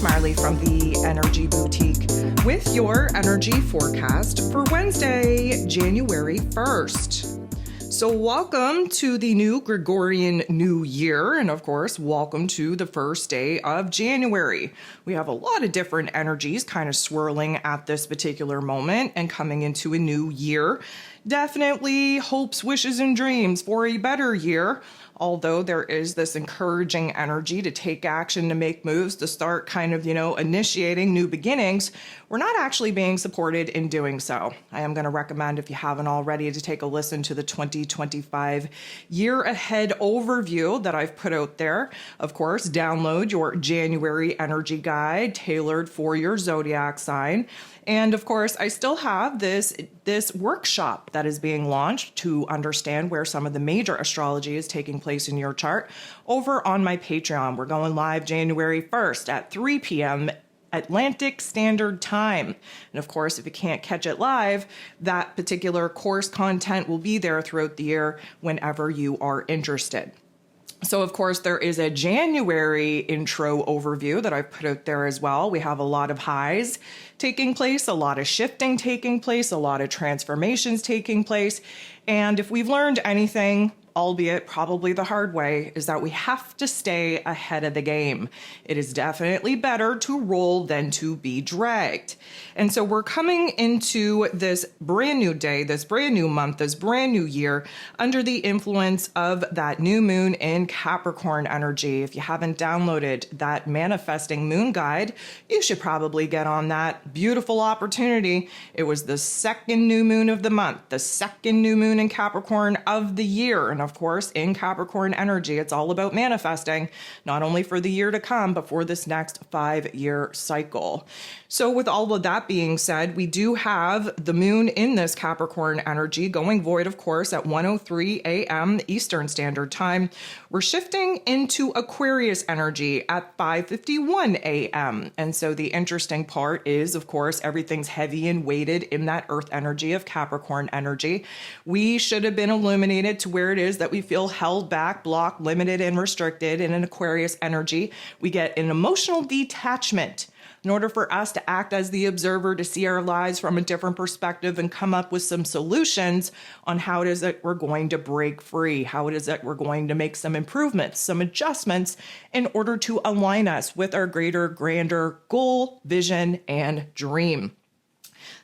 Marley from the Energy Boutique with your energy forecast for Wednesday, January 1st. So welcome to the new Gregorian New Year, and of course, welcome to the first day of January. We have a lot of different energies kind of swirling at this particular moment and coming into a new year. Definitely hopes, wishes, and dreams for a better year. Although there is this encouraging energy to take action, to make moves, to start kind of, initiating new beginnings, we're not actually being supported in doing so. I am going to recommend, if you haven't already, to take a listen to the 2025 year ahead overview that I've put out there. Of course, download your January energy guide tailored for your zodiac sign. And of course, I still have this workshop that is being launched to understand where some of the major astrology is taking place in your chart over on my Patreon. We're going live January 1st at 3 p.m. Atlantic Standard Time. And of course, if you can't catch it live, that particular course content will be there throughout the year whenever you are interested. So, of course, there is a January intro overview that I've put out there as well. We have a lot of highs taking place, a lot of shifting taking place, a lot of transformations taking place. And if we've learned anything, albeit probably the hard way, is that we have to stay ahead of the game. It is definitely better to roll than to be dragged. And so we're coming into this brand new day, this brand new month, this brand new year under the influence of that new moon in Capricorn energy. If you haven't downloaded that manifesting moon guide, you should probably get on that. Beautiful opportunity. It was the second new moon of the month, the second new moon in Capricorn of the year. And of course, in Capricorn energy, it's all about manifesting, not only for the year to come, but for this next 5-year cycle. So with all of that being said, we do have the moon in this Capricorn energy going void, of course, at 1:03 a.m. Eastern Standard Time. We're shifting into Aquarius energy at 5:51 a.m. And so the interesting part is, of course, everything's heavy and weighted in that earth energy of Capricorn energy. We should have been illuminated to where it is that we feel held back, blocked, limited, and restricted in an Aquarius energy. We get an emotional detachment in order for us to act as the observer, to see our lives from a different perspective and come up with some solutions on how it is that we're going to break free, how it is that we're going to make some improvements, some adjustments in order to align us with our greater, grander goal, vision, and dream.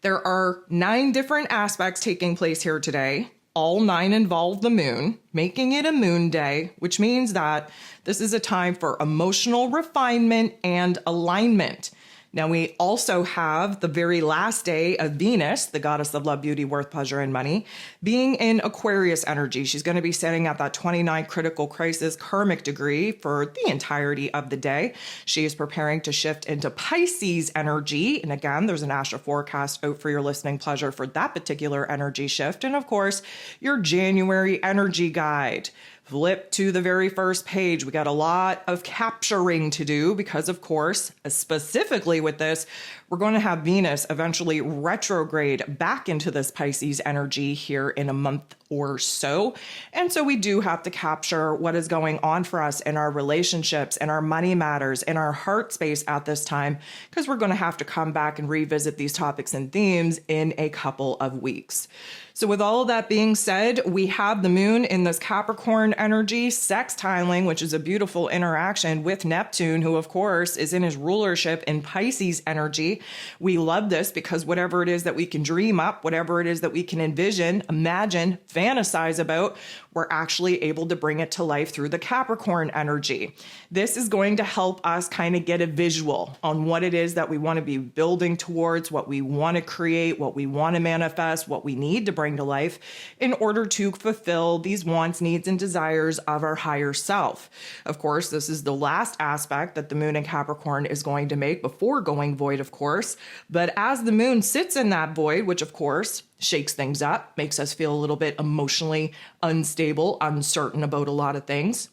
There are 9 different aspects taking place here today. All 9 involve the moon, making it a moon day, which means that this is a time for emotional refinement and alignment. Now, we also have the very last day of Venus, the goddess of love, beauty, worth, pleasure, and money, being in Aquarius energy. She's going to be sitting at that 29 critical crisis karmic degree for the entirety of the day. She is preparing to shift into Pisces energy. And again, there's an astro forecast out for your listening pleasure for that particular energy shift. And of course, your January energy guide. Flip to the very first page. We got a lot of capturing to do because, of course, specifically with this, we're going to have Venus eventually retrograde back into this Pisces energy here in a month or so. And so we do have to capture what is going on for us in our relationships, in our money matters, in our heart space at this time, because we're going to have to come back and revisit these topics and themes in a couple of weeks. So with all of that being said, we have the moon in this Capricorn energy sextiling, which is a beautiful interaction with Neptune, who of course is in his rulership in Pisces energy. We love this because whatever it is that we can dream up, whatever it is that we can envision, imagine, fantasize about, we're actually able to bring it to life through the Capricorn energy. This is going to help us kind of get a visual on what it is that we want to be building towards, what we want to create, what we want to manifest, what we need to bring to life in order to fulfill these wants, needs, and desires of our higher self. Of course, this is the last aspect that the moon in Capricorn is going to make before going void, of course. But as the moon sits in that void, which of course shakes things up, makes us feel a little bit emotionally unstable, uncertain about a lot of things,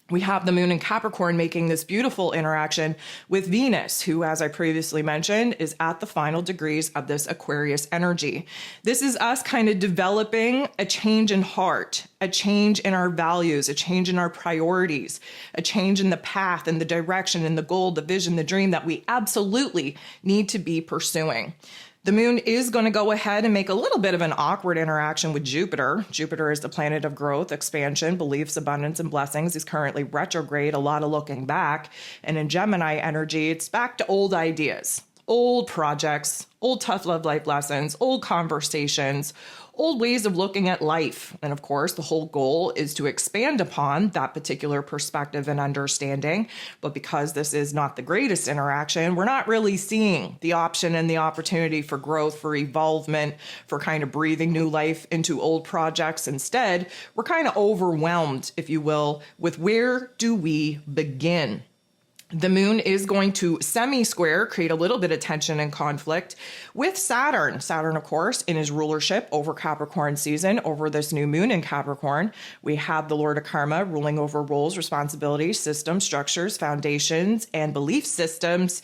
We have the moon in Capricorn making this beautiful interaction with Venus, who, as I previously mentioned, is at the final degrees of this Aquarius energy. This is us kind of developing a change in heart, a change in our values, a change in our priorities, a change in the path and the direction and the goal, the vision, the dream that we absolutely need to be pursuing. The moon is going to go ahead and make a little bit of an awkward interaction with Jupiter. Jupiter is the planet of growth, expansion, beliefs, abundance, and blessings. He's currently retrograde, a lot of looking back. And in Gemini energy, it's back to old ideas, old projects, old tough love life lessons, old conversations, old ways of looking at life. And of course, the whole goal is to expand upon that particular perspective and understanding. But because this is not the greatest interaction, we're not really seeing the option and the opportunity for growth, for evolvement, for kind of breathing new life into old projects. Instead, we're kind of overwhelmed, if you will, with where do we begin? The moon is going to semi-square, create a little bit of tension and conflict with Saturn. Saturn, of course, in his rulership over Capricorn season, over this new moon in Capricorn. We have the Lord of Karma ruling over roles, responsibilities, systems, structures, foundations, and belief systems.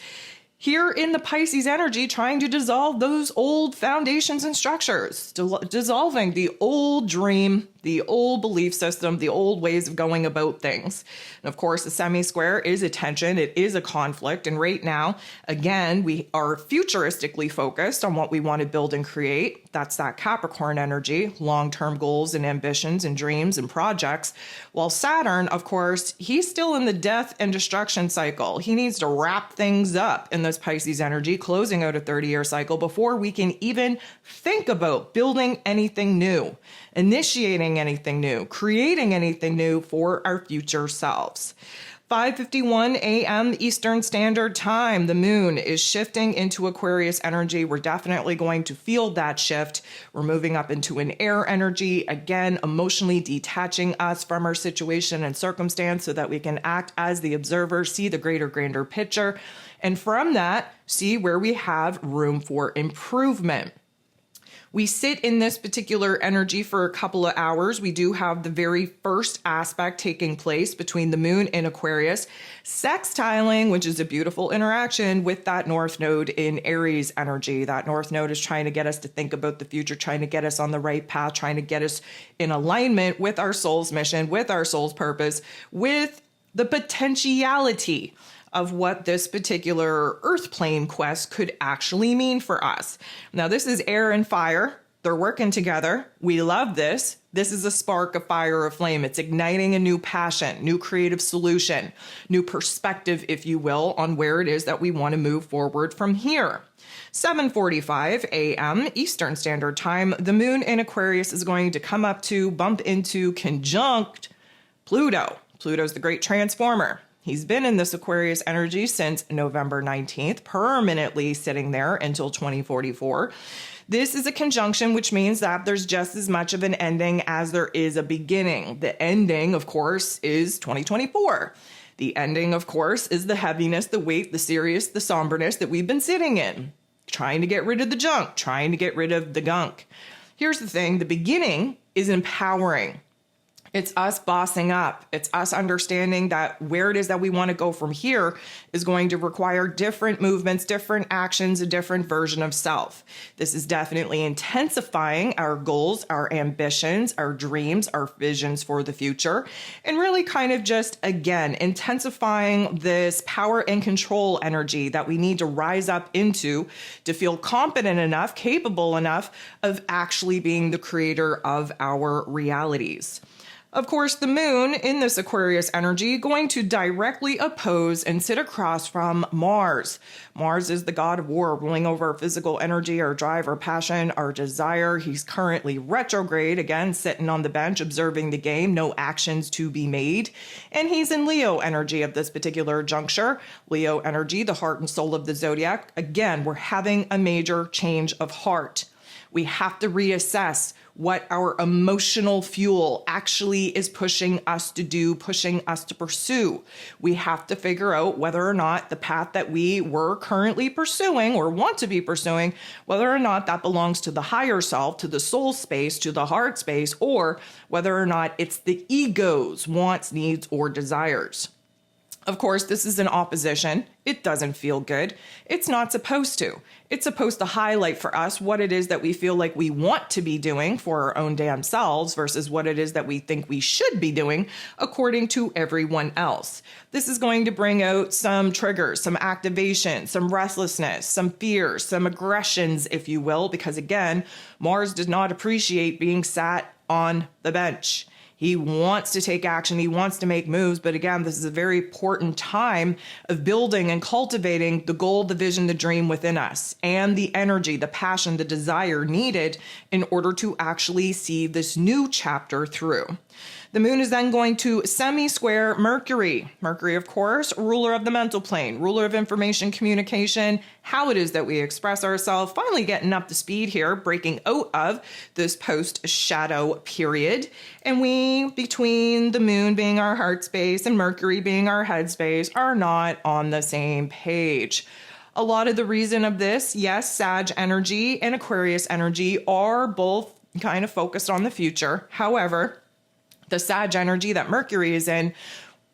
Here in the Pisces energy, trying to dissolve those old foundations and structures, dissolving the old dream, the old belief system, the old ways of going about things. And of course, the semi-square is a tension, it is a conflict. And right now, again, we are futuristically focused on what we want to build and create. That's that Capricorn energy, long-term goals and ambitions and dreams and projects. While Saturn, of course, he's still in the death and destruction cycle. He needs to wrap things up in this Pisces energy, closing out a 30-year cycle before we can even think about building anything new, initiating anything new, creating anything new for our future selves. 5:51 a.m. Eastern Standard Time. The moon is shifting into Aquarius energy. We're definitely going to feel that shift. We're moving up into an air energy, again, emotionally detaching us from our situation and circumstance so that we can act as the observer, see the greater, grander picture, and from that, see where we have room for improvement. We sit in this particular energy for a couple of hours. We do have the very first aspect taking place between the moon and Aquarius, sextiling, which is a beautiful interaction with that North Node in Aries energy. That North Node is trying to get us to think about the future, trying to get us on the right path, trying to get us in alignment with our soul's mission, with our soul's purpose, with the potentiality of what this particular Earth plane quest could actually mean for us. Now, this is air and fire. They're working together. We love this. This is a spark, a fire, a flame. It's igniting a new passion, new creative solution, new perspective, if you will, on where it is that we want to move forward from here. 7:45 a.m. Eastern Standard Time, the moon in Aquarius is going to come up to bump into conjunct Pluto. Pluto's the great transformer. He's been in this Aquarius energy since November 19th, permanently sitting there until 2044. This is a conjunction, which means that there's just as much of an ending as there is a beginning. The ending, of course, is 2024. The ending, of course, is the heaviness, the weight, the serious, the somberness that we've been sitting in. Trying to get rid of the junk, trying to get rid of the gunk. Here's the thing, the beginning is empowering. It's us bossing up. It's us understanding that where it is that we want to go from here is going to require different movements, different actions, a different version of self. This is definitely intensifying our goals, our ambitions, our dreams, our visions for the future, and really kind of just, again, intensifying this power and control energy that we need to rise up into to feel competent enough, capable enough of actually being the creator of our realities. Of course, the moon in this Aquarius energy going to directly oppose and sit across from Mars. Mars is the god of war, ruling over our physical energy, our drive, our passion, our desire. He's currently retrograde, again, sitting on the bench, observing the game, no actions to be made. And he's in Leo energy of this particular juncture. Leo energy, the heart and soul of the zodiac. Again, we're having a major change of heart. We have to reassess what our emotional fuel actually is pushing us to do, pushing us to pursue. We have to figure out whether or not the path that we were currently pursuing or want to be pursuing, whether or not that belongs to the higher self, to the soul space, to the heart space, or whether or not it's the ego's wants, needs, or desires. Of course, this is an opposition. It doesn't feel good. It's not supposed to. It's supposed to highlight for us what it is that we feel like we want to be doing for our own damn selves versus what it is that we think we should be doing according to everyone else. This is going to bring out some triggers, some activation, some restlessness, some fears, some aggressions, if you will, because again, Mars does not appreciate being sat on the bench. He wants to take action. He wants to make moves. But again, this is a very important time of building and cultivating the goal, the vision, the dream within us, and the energy, the passion, the desire needed in order to actually see this new chapter through. The moon is then going to semi-square Mercury. Mercury, of course, ruler of the mental plane, ruler of information communication, how it is that we express ourselves, finally getting up to speed here, breaking out of this post-shadow period. And we, between the moon being our heart space and Mercury being our head space, are not on the same page. A lot of the reason of this, yes, Sag energy and Aquarius energy are both kind of focused on the future. However, the Sag energy that Mercury is in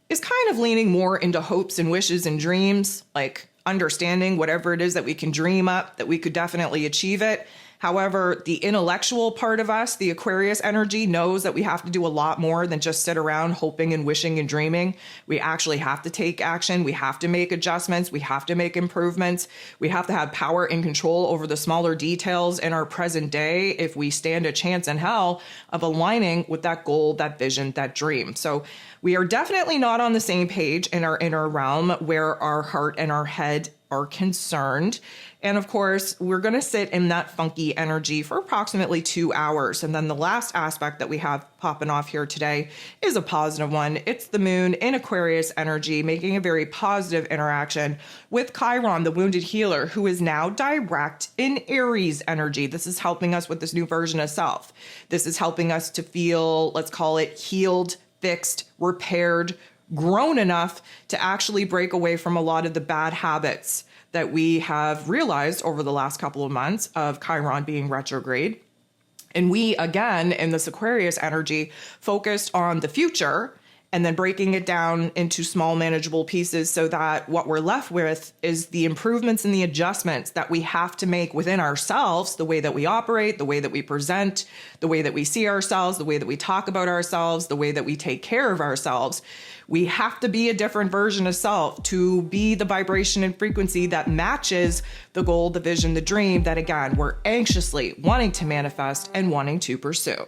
is kind of leaning more into hopes and wishes and dreams, like understanding whatever it is that we can dream up, that we could definitely achieve it. However, the intellectual part of us, the Aquarius energy, knows that we have to do a lot more than just sit around hoping and wishing and dreaming. We actually have to take action. We have to make adjustments. We have to make improvements. We have to have power and control over the smaller details in our present day if we stand a chance in hell of aligning with that goal, that vision, that dream. So we are definitely not on the same page in our inner realm where our heart and our head are concerned. And of course, we're going to sit in that funky energy for approximately 2 hours. And then the last aspect that we have popping off here today is a positive one. It's the moon in Aquarius energy, making a very positive interaction with Chiron, the wounded healer, who is now direct in Aries energy. This is helping us with this new version of self. This is helping us to feel, let's call it healed, fixed, repaired, grown enough to actually break away from a lot of the bad habits that we have realized over the last couple of months of Chiron being retrograde. And we, again, in this Aquarius energy, focused on the future and then breaking it down into small manageable pieces so that what we're left with is the improvements and the adjustments that we have to make within ourselves, the way that we operate, the way that we present, the way that we see ourselves, the way that we talk about ourselves, the way that we take care of ourselves. We have to be a different version of self to be the vibration and frequency that matches the goal, the vision, the dream that, again, we're anxiously wanting to manifest and wanting to pursue.